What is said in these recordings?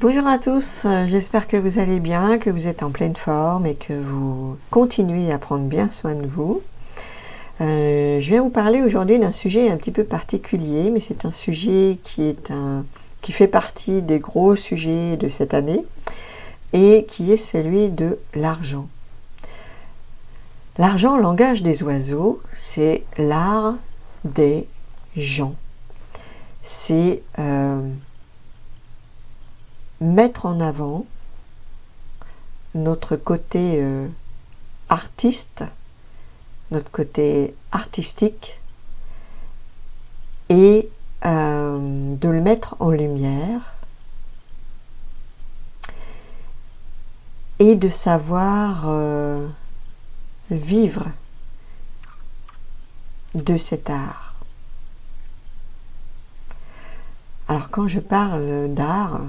Bonjour à tous, j'espère que vous allez bien, que vous êtes en pleine forme et que vous continuez à prendre bien soin de vous. Je viens vous parler aujourd'hui d'un sujet un petit peu particulier, mais c'est un sujet qui fait partie des gros sujets de cette année et qui est celui de l'argent. L'argent, langage des oiseaux, c'est l'art des gens. C'est mettre en avant notre côté artiste, notre côté artistique et de le mettre en lumière et de savoir vivre de cet art. Alors quand je parle d'art,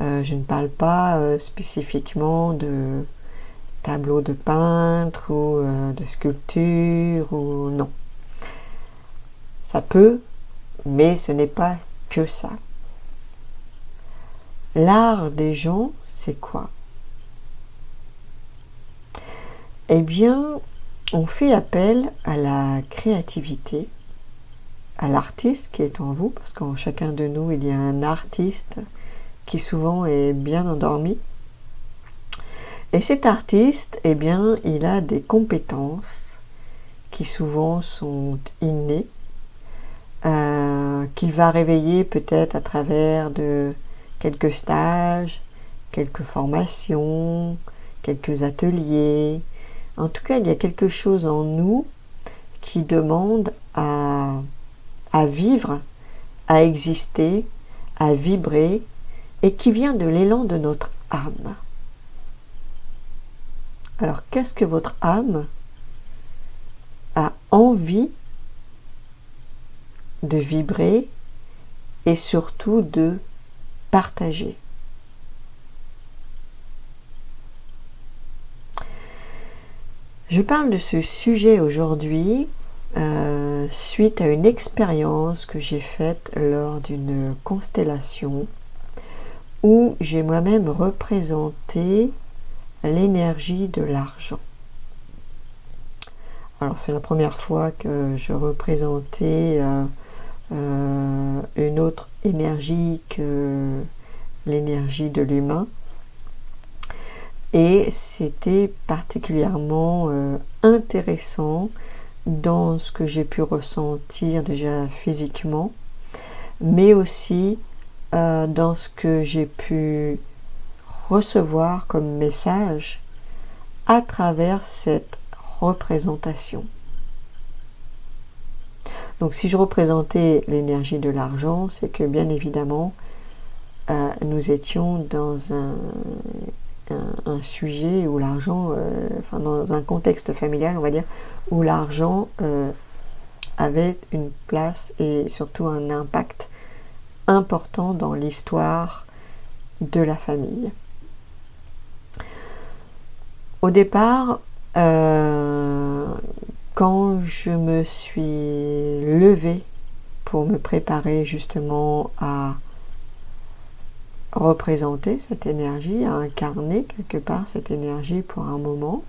je ne parle pas spécifiquement de tableaux de peintre ou de sculpture ou non. Ça peut, mais ce n'est pas que ça. L'art des gens, c'est quoi? Eh bien, on fait appel à la créativité, à l'artiste qui est en vous, parce qu'en chacun de nous, il y a un artiste qui souvent est bien endormi. Et cet artiste, eh bien, il a des compétences qui souvent sont innées, qu'il va réveiller peut-être à travers de quelques stages, quelques formations, quelques ateliers. En tout cas, il y a quelque chose en nous qui demande à vivre, à exister, à vibrer, et qui vient de l'élan de notre âme. Alors, qu'est-ce que votre âme a envie de vibrer et surtout de partager? Je parle de ce sujet aujourd'hui suite à une expérience que j'ai faite lors d'une constellation où j'ai moi-même représenté l'énergie de l'argent. Alors c'est la première fois que je représentais une autre énergie que l'énergie de l'humain, et c'était particulièrement intéressant dans ce que j'ai pu ressentir déjà physiquement, mais aussi dans ce que j'ai pu recevoir comme message à travers cette représentation. Donc si je représentais l'énergie de l'argent, c'est que bien évidemment nous étions dans un sujet où l'argent, dans un contexte familial, on va dire, où l'argent avait une place et surtout un impact important dans l'histoire de la famille. Au départ, quand je me suis levée pour me préparer justement à représenter cette énergie, à incarner quelque part cette énergie pour un moment,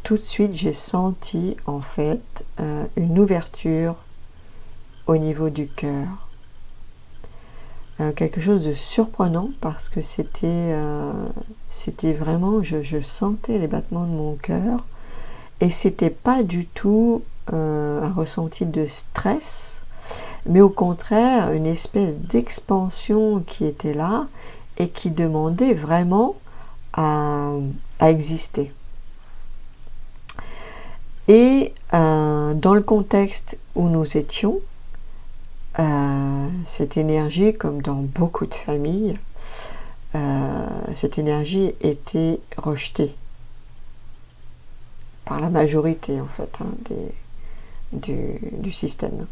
tout de suite j'ai senti en fait une ouverture au niveau du cœur. Quelque chose de surprenant parce que c'était vraiment, je sentais les battements de mon cœur et c'était pas du tout un ressenti de stress, mais au contraire une espèce d'expansion qui était là et qui demandait vraiment à exister. Et dans le contexte où nous étions, cette énergie, comme dans beaucoup de familles, cette énergie était rejetée par la majorité en fait du système.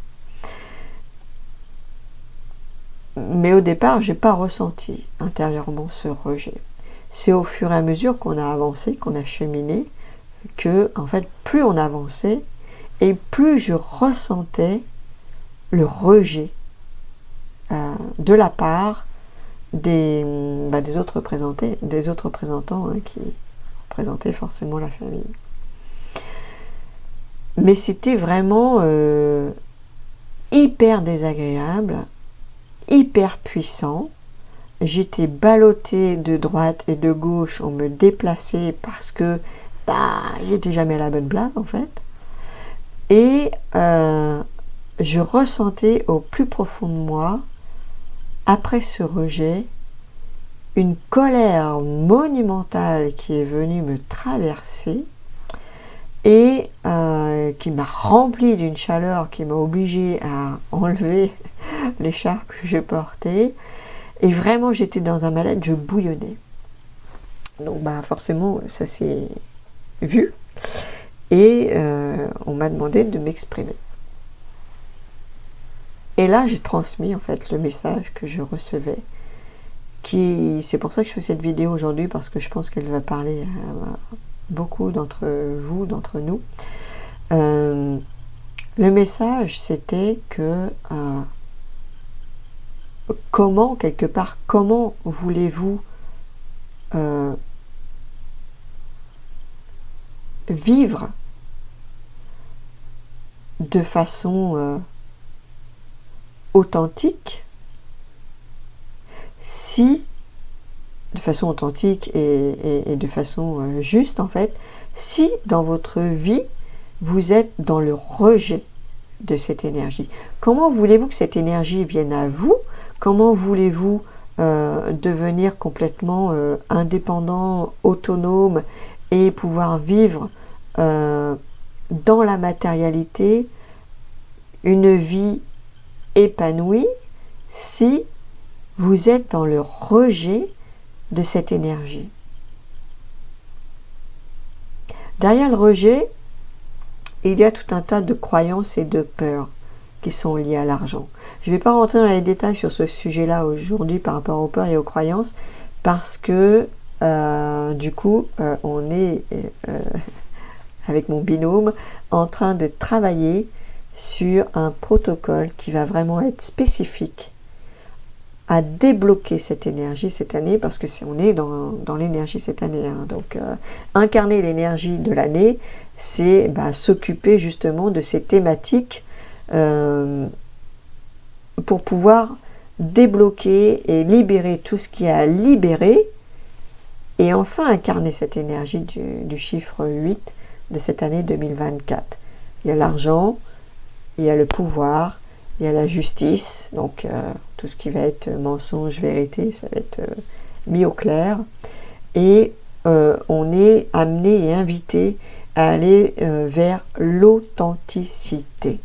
Mais au départ, j'ai pas ressenti intérieurement ce rejet. C'est au fur et à mesure qu'on a avancé, qu'on a cheminé, que en fait, plus on avançait et plus je ressentais le rejet de la part des autres représentants hein, qui représentaient forcément la famille. Mais c'était vraiment hyper désagréable, hyper puissant. J'étais ballottée de droite et de gauche, on me déplaçait parce que j'étais jamais à la bonne place en fait. Et je ressentais au plus profond de moi, après ce rejet, une colère monumentale qui est venue me traverser et qui m'a rempli d'une chaleur qui m'a obligée à enlever l'écharpe que je portais. Et vraiment, j'étais dans un mal-être, je bouillonnais. Donc, forcément, ça s'est vu. Et on m'a demandé de m'exprimer. Et là, j'ai transmis, en fait, le message que je recevais. C'est pour ça que je fais cette vidéo aujourd'hui, parce que je pense qu'elle va parler à beaucoup d'entre vous, d'entre nous. Le message, c'était que... comment voulez-vous vivre de façon authentique, de façon authentique et de façon juste en fait, si dans votre vie vous êtes dans le rejet de cette énergie. Comment voulez-vous que cette énergie vienne à vous? Comment voulez-vous devenir complètement indépendant, autonome et pouvoir vivre dans la matérialité une vie épanouie si vous êtes dans le rejet de cette énergie? Derrière le rejet, il y a tout un tas de croyances et de peurs qui sont liées à l'argent. Je ne vais pas rentrer dans les détails sur ce sujet-là aujourd'hui par rapport aux peurs et aux croyances, parce que du coup, on est avec mon binôme en train de travailler sur un protocole qui va vraiment être spécifique à débloquer cette énergie cette année, parce que on est dans l'énergie cette année. Hein. Donc, incarner l'énergie de l'année, c'est s'occuper justement de ces thématiques pour pouvoir débloquer et libérer tout ce qu'il y a à libérer, et enfin incarner cette énergie du chiffre 8 de cette année 2024. Il y a l'argent, il y a le pouvoir, il y a la justice, donc tout ce qui va être mensonge, vérité, ça va être mis au clair. Et on est amené et invité à aller vers l'authenticité.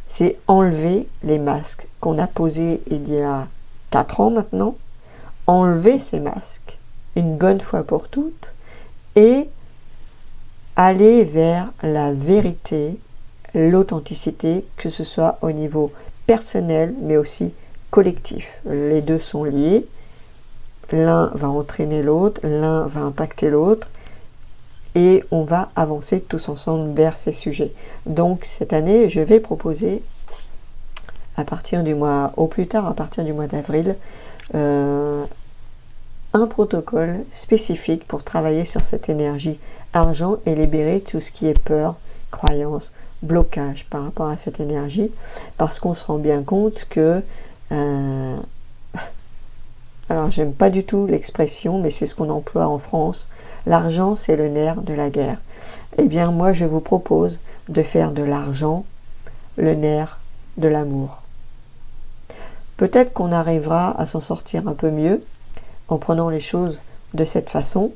C'est enlever les masques qu'on a posés il y a 4 ans maintenant, enlever ces masques une bonne fois pour toutes et aller vers la vérité, l'authenticité, que ce soit au niveau personnel mais aussi collectif. Les deux sont liés, l'un va entraîner l'autre, l'un va impacter l'autre, et on va avancer tous ensemble vers ces sujets. Donc cette année, je vais proposer au plus tard à partir du mois d'avril, un protocole spécifique pour travailler sur cette énergie argent et libérer tout ce qui est peur, croyance, blocage par rapport à cette énergie, parce qu'on se rend bien compte que alors j'aime pas du tout l'expression, mais c'est ce qu'on emploie en France, l'argent c'est le nerf de la guerre. Eh bien moi je vous propose de faire de l'argent le nerf de l'amour. Peut-être qu'on arrivera à s'en sortir un peu mieux en prenant les choses de cette façon,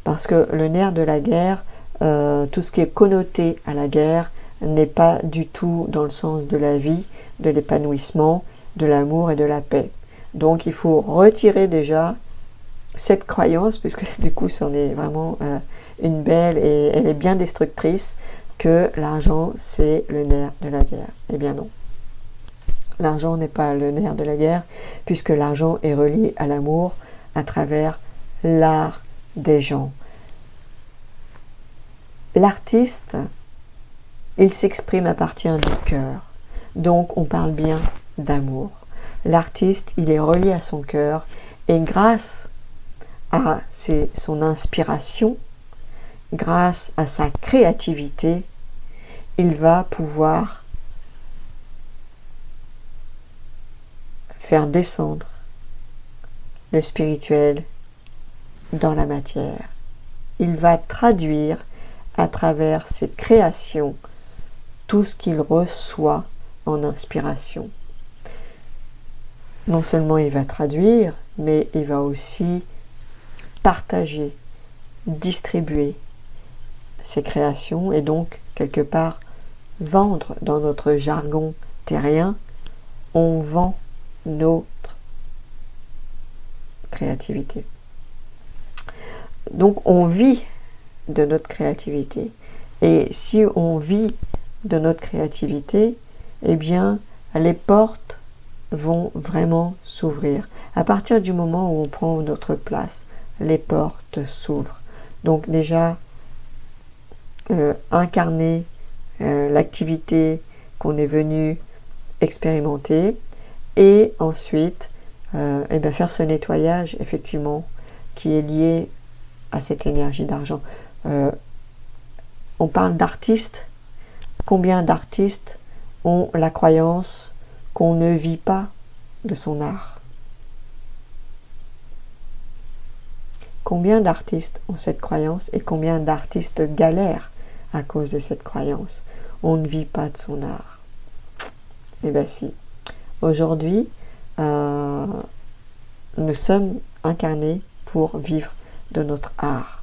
parce que le nerf de la guerre, tout ce qui est connoté à la guerre, n'est pas du tout dans le sens de la vie, de l'épanouissement, de l'amour et de la paix. Donc il faut retirer déjà cette croyance, puisque du coup c'en est vraiment une belle et elle est bien destructrice, que l'argent c'est le nerf de la guerre. Eh bien non. L'argent n'est pas le nerf de la guerre, puisque l'argent est relié à l'amour à travers l'art des gens. L'artiste, il s'exprime à partir du cœur. Donc on parle bien d'amour. l'artiste, il est relié à son cœur, et grâce à son inspiration, grâce à sa créativité, il va pouvoir faire descendre le spirituel dans la matière. Il va traduire à travers ses créations tout ce qu'il reçoit en inspiration. Non seulement il va traduire, mais il va aussi partager, distribuer ses créations et donc quelque part vendre. Dans notre jargon terrien, on vend notre créativité. Donc on vit de notre créativité. Et si on vit de notre créativité, eh bien les portes vont vraiment s'ouvrir. À partir du moment où on prend notre place, les portes s'ouvrent. Donc déjà, incarner l'activité qu'on est venu expérimenter et ensuite faire ce nettoyage effectivement qui est lié à cette énergie d'argent. On parle d'artistes. Combien d'artistes ont la croyance qu'on ne vit pas de son art? Combien d'artistes ont cette croyance et combien d'artistes galèrent à cause de cette croyance? On ne vit pas de son art. Eh bien si. Aujourd'hui, nous sommes incarnés pour vivre de notre art.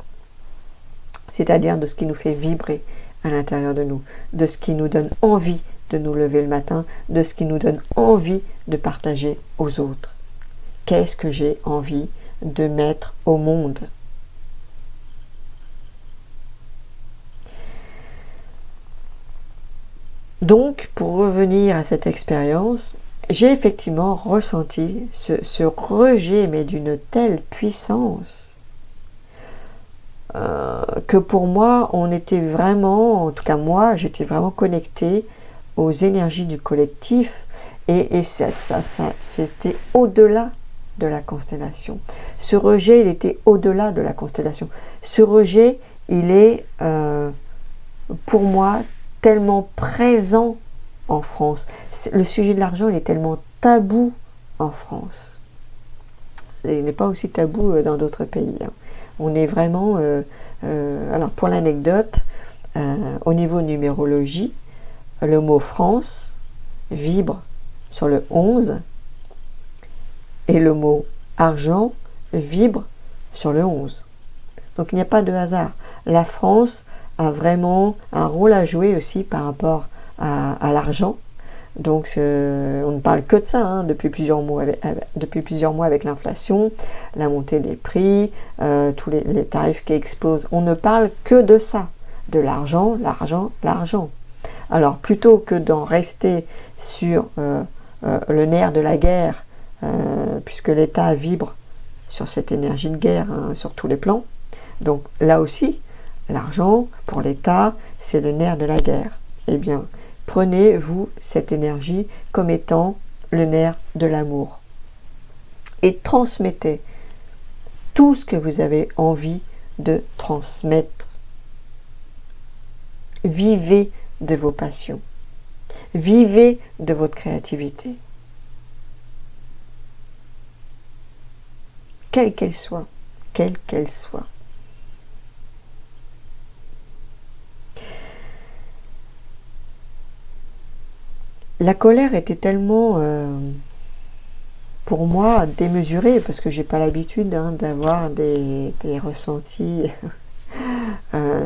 C'est-à-dire de ce qui nous fait vibrer à l'intérieur de nous, de ce qui nous donne envie de nous lever le matin, de ce qui nous donne envie de partager aux autres. Qu'est-ce que j'ai envie de mettre au monde? Donc, pour revenir à cette expérience, j'ai effectivement ressenti ce rejet, mais d'une telle puissance, que pour moi, on était vraiment, en tout cas moi, j'étais vraiment connectée aux énergies du collectif, et ça c'était au-delà de la constellation. Ce rejet, il était au-delà de la constellation. Ce rejet, il est, pour moi, tellement présent en France. Le sujet de l'argent, il est tellement tabou en France. Il n'est pas aussi tabou dans d'autres pays. On est vraiment... alors, pour l'anecdote, au niveau numérologie, le mot France vibre sur le 11 et le mot argent vibre sur le 11. Donc, il n'y a pas de hasard. La France a vraiment un rôle à jouer aussi par rapport à l'argent. Donc on ne parle que de ça depuis plusieurs mois avec l'inflation, la montée des prix, tous les tarifs qui explosent. On ne parle que de ça, de l'argent, l'argent, l'argent. Alors plutôt que d'en rester sur le nerf de la guerre, puisque l'État vibre sur cette énergie de guerre sur tous les plans, donc là aussi, l'argent pour l'État, c'est le nerf de la guerre. Eh bien, prenez-vous cette énergie comme étant le nerf de l'amour et transmettez tout ce que vous avez envie de transmettre. Vivez de vos passions. Vivez de votre créativité. Quelle qu'elle soit. Quelle qu'elle soit. La colère était tellement, pour moi, démesurée, parce que j'ai pas l'habitude d'avoir des ressentis,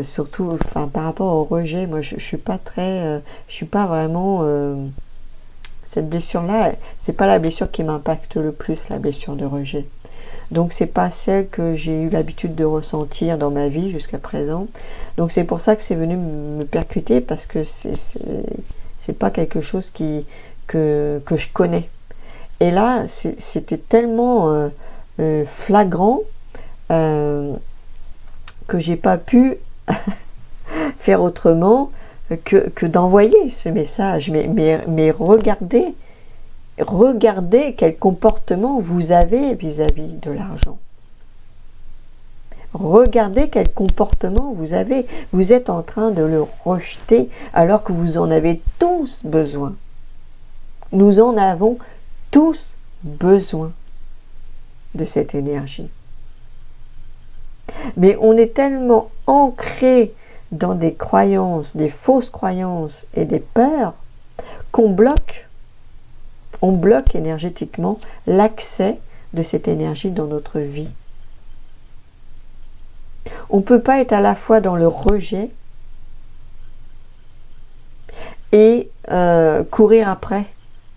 surtout par rapport au rejet. Moi, je suis pas très, je suis pas vraiment... cette blessure-là, c'est pas la blessure qui m'impacte le plus, la blessure de rejet. Donc, c'est pas celle que j'ai eu l'habitude de ressentir dans ma vie jusqu'à présent. Donc, c'est pour ça que c'est venu me percuter, parce que c'est pas quelque chose que je connais. Et là, c'était tellement flagrant que j'ai pas pu faire autrement que d'envoyer ce message. Mais regardez regardez quel comportement vous avez vis-à-vis de l'argent. Regardez quel comportement vous avez. Vous êtes en train de le rejeter alors que vous en avez tous besoin. Nous en avons tous besoin de cette énergie. Mais on est tellement ancré dans des croyances, des fausses croyances et des peurs qu'on bloque. On bloque énergétiquement l'accès de cette énergie dans notre vie. On ne peut pas être à la fois dans le rejet et courir après,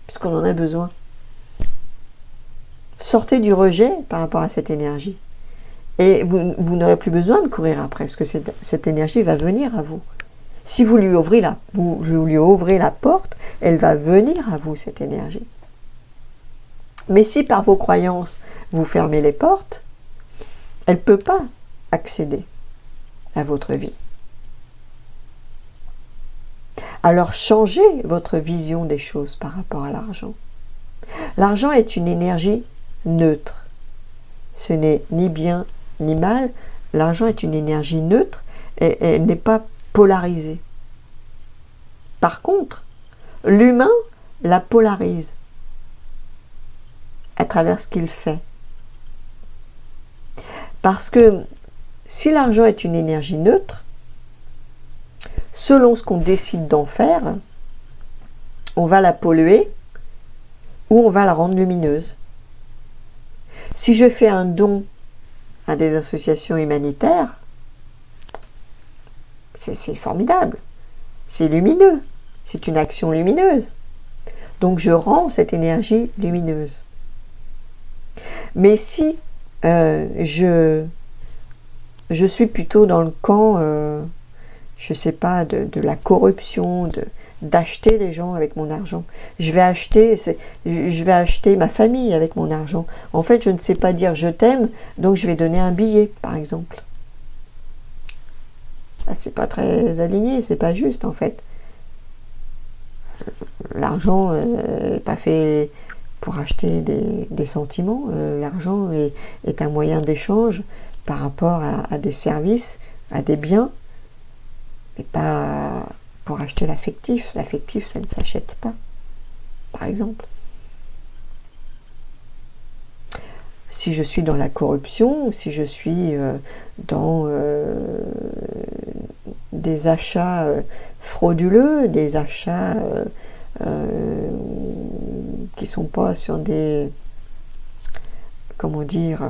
puisqu'on en a besoin. Sortez du rejet par rapport à cette énergie. Et vous n'aurez plus besoin de courir après, parce que cette énergie va venir à vous. Si vous lui ouvrez la porte, elle va venir à vous, cette énergie. Mais si par vos croyances, vous fermez les portes, elle ne peut pas accéder à votre vie. Alors changez votre vision des choses par rapport à l'argent. L'argent est une énergie neutre. Ce n'est ni bien ni mal. L'argent est une énergie neutre et elle n'est pas polarisée. Par contre, l'humain la polarise à travers ce qu'il fait. Parce que si l'argent est une énergie neutre, selon ce qu'on décide d'en faire, on va la polluer ou on va la rendre lumineuse. Si je fais un don à des associations humanitaires, c'est formidable, c'est lumineux, c'est une action lumineuse. Donc je rends cette énergie lumineuse. Mais si je suis plutôt dans le camp, je ne sais pas, de la corruption, d'acheter les gens avec mon argent. Je vais acheter ma famille avec mon argent. En fait, je ne sais pas dire je t'aime, donc je vais donner un billet, par exemple. C'est pas très aligné, c'est pas juste en fait. L'argent n'est pas fait pour acheter des sentiments. L'argent est un moyen d'échange par rapport à des services, à des biens, mais pas pour acheter l'affectif. L'affectif, ça ne s'achète pas, par exemple. Si je suis dans la corruption, si je suis dans des achats frauduleux, des achats qui ne sont pas sur des... Comment dire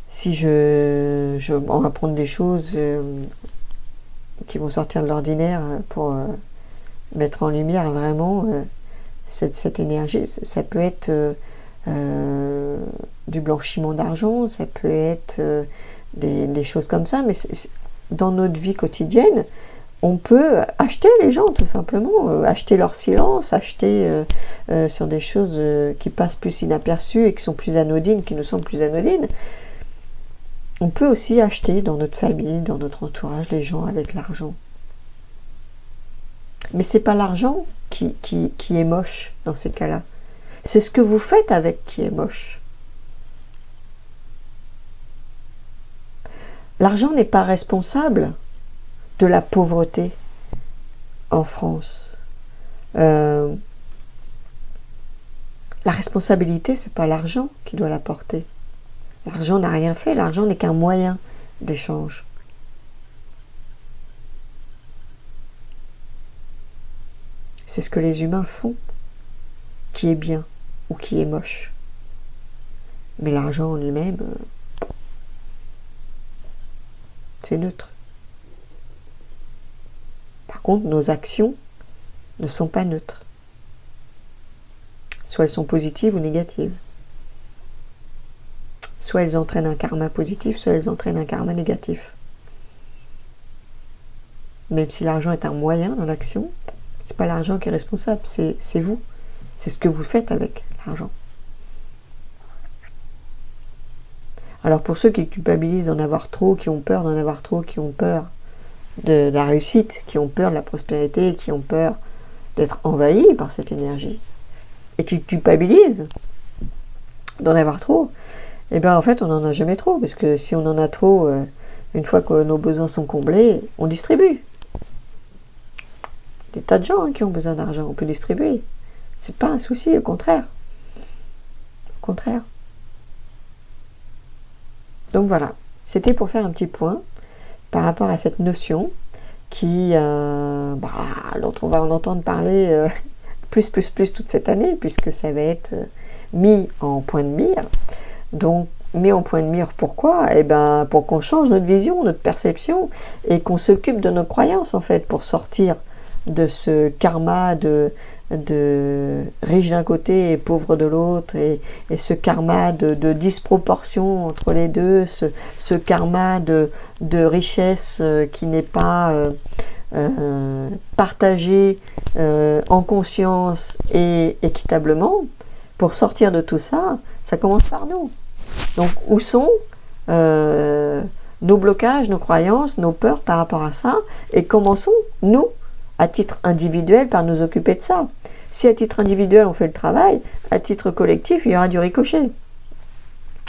si on va prendre des choses qui vont sortir de l'ordinaire pour mettre en lumière vraiment cette énergie. Ça peut être du blanchiment d'argent, ça peut être des choses comme ça, mais dans notre vie quotidienne, on peut acheter les gens tout simplement, acheter leur silence, acheter sur des choses qui passent plus inaperçues et qui sont plus anodines, qui nous semblent plus anodines. On peut aussi acheter dans notre famille, dans notre entourage, les gens avec l'argent. Mais c'est pas l'argent qui est moche dans ces cas-là. C'est ce que vous faites avec qui est moche. L'argent n'est pas responsable de la pauvreté en France. La responsabilité, c'est pas l'argent qui doit la porter. L'argent n'a rien fait, l'argent n'est qu'un moyen d'échange. C'est ce que les humains font, qui est bien ou qui est moche. Mais l'argent en lui-même, c'est neutre. Par contre, nos actions ne sont pas neutres. Soit elles sont positives ou négatives. Soit elles entraînent un karma positif, soit elles entraînent un karma négatif. Même si l'argent est un moyen dans l'action, c'est pas l'argent qui est responsable, c'est vous. C'est ce que vous faites avec l'argent. Alors pour ceux qui culpabilisent d'en avoir trop, qui ont peur d'en avoir trop, qui ont peur de la réussite, qui ont peur de la prospérité, qui ont peur d'être envahi par cette énergie. Et tu te culpabilises d'en avoir trop. Et bien en fait, on n'en a jamais trop, parce que si on en a trop, une fois que nos besoins sont comblés, on distribue. Il y a des tas de gens qui ont besoin d'argent, on peut distribuer. C'est pas un souci, au contraire. Au contraire. Donc voilà, c'était pour faire un petit point par rapport à cette notion dont on va en entendre parler plus toute cette année, puisque ça va être mis en point de mire. Donc, mis en point de mire, pourquoi? Eh bien, pour qu'on change notre vision, notre perception, et qu'on s'occupe de nos croyances, en fait, pour sortir de ce karma de riche d'un côté et pauvre de l'autre, et ce karma de disproportion entre les deux, ce karma de richesse qui n'est pas partagé en conscience et équitablement. Pour sortir de tout ça, ça commence par nous. Donc, où sont nos blocages, nos croyances, nos peurs par rapport à ça, et commençons, nous, à titre individuel, par nous occuper de ça. Si à titre individuel, on fait le travail, à titre collectif, il y aura du ricochet.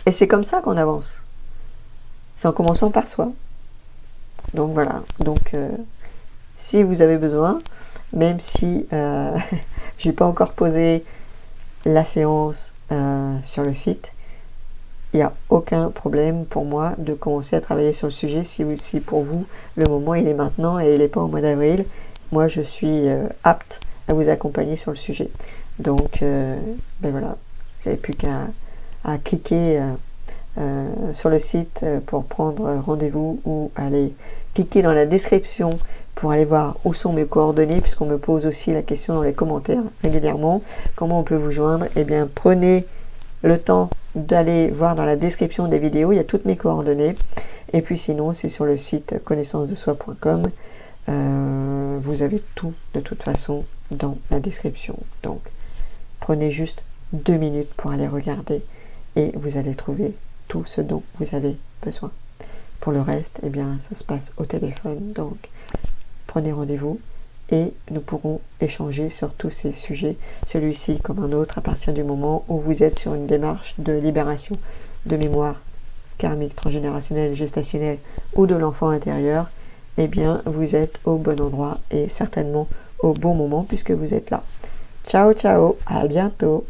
Et c'est comme ça qu'on avance. C'est en commençant par soi. Donc voilà. Donc, si vous avez besoin, même si je n'ai pas encore posé la séance sur le site, il n'y a aucun problème pour moi de commencer à travailler sur le sujet si pour vous le moment il est maintenant et il n'est pas au mois d'avril. Moi je suis apte à vous accompagner sur le sujet. Donc ben voilà, vous n'avez plus qu'à cliquer sur le site pour prendre rendez-vous, ou aller cliquer dans la description pour aller voir où sont mes coordonnées, puisqu'on me pose aussi la question dans les commentaires régulièrement, comment on peut vous joindre. Eh bien, prenez le temps d'aller voir dans la description des vidéos, il y a toutes mes coordonnées. Et puis sinon, c'est sur le site connaissancedesoi.com. Vous avez tout de toute façon dans la description. Donc, prenez juste 2 minutes pour aller regarder et vous allez trouver tout ce dont vous avez besoin. Pour le reste, eh bien, ça se passe au téléphone. Donc, prenez rendez-vous et nous pourrons échanger sur tous ces sujets, celui-ci comme un autre, à partir du moment où vous êtes sur une démarche de libération de mémoire karmique, transgénérationnelle, gestationnelle ou de l'enfant intérieur. Eh bien, vous êtes au bon endroit et certainement au bon moment puisque vous êtes là. Ciao, ciao, à bientôt.